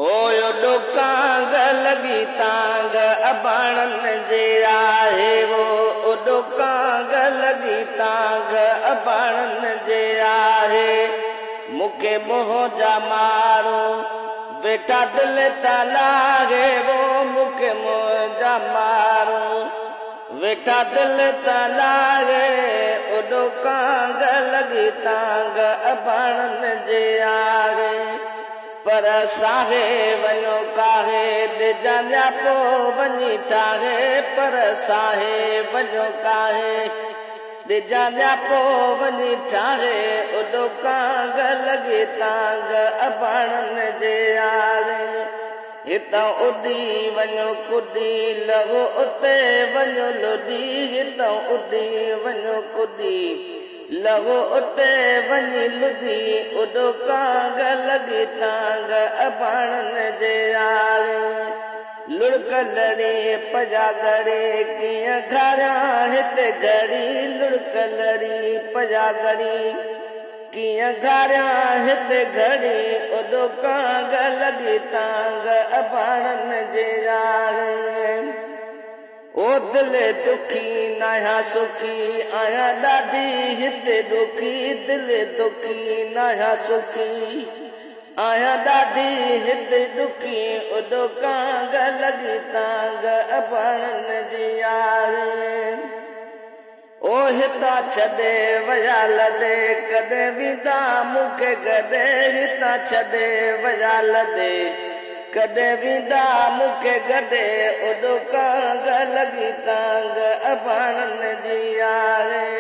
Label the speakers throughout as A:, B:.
A: OYO डोकांग लगी तांग अबाणन जे आहे वो डोकांग लगी तांग अबाणन जे आहे मुखे मोह जा मारो वेठा दिल ता लागे वो मुखे मोह जा मारो वेठा दिल ता लागे ओ डोकांग लगी तांग अबाणन जे आहे पर साहे वनो काहे दिजान्या पो वनी ठाहे पर साहे वनो काहे दिजान्या पो वनी ठाहे उडो कांग लगे तांग अबाणन जे आले हितां उडी वनो कुडी लॻो उते वनो लुडी हितां उडी वनो कुडी लॻो उते वञी लुधी उडो कांग लगी तांग अबाणन जे आले लुड़क लड़ी पजा गड़ी कीअं घारियां हिते घड़ी लुड़क लड़ी पजा गड़ी कीअं घारियां हिते घड़ी उडो कांग लगी तांग अबाणन जे आले ओ दिल दुखी नाया सुखी आया ॾाढी हिते दुखी दिल दुखी नाया सुखी आया ॾाढी हिते दुखी उडो कांग लगी तांग अबाणन जी आहे ओ हितां छॾे वया लॾे कॾहिं विदा मूंखे गॾे हितां छॾे वया लॾे कॾहिं विदा मूंखे गॾे उडो कांग लगी तांग अबाणन जी आहे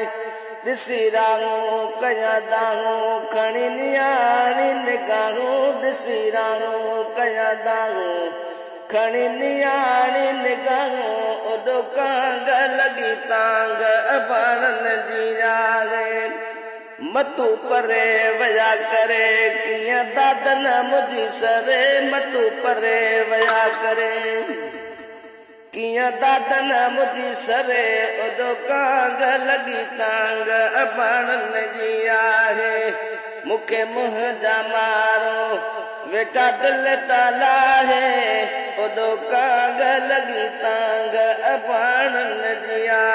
A: ॾिसी राहूं कयां दाहूं खणी नियाणी निगाहूं ॾिसी राहूं कयां दाहूं खणी नियाणी निगाहूं उडो कांग लगी तांग अबाणन जी आहे मतू परे वया करे कीअं दादन मुझी सरे मतू परे वया करे कीअं दादन मुझी सरे उडो कांग लगी तांग अबाणन जी आहे मुखे मुंह जा मारो वेठा दिल ता लाहे उडो कांग लगी तांग अबाणन जी आहे।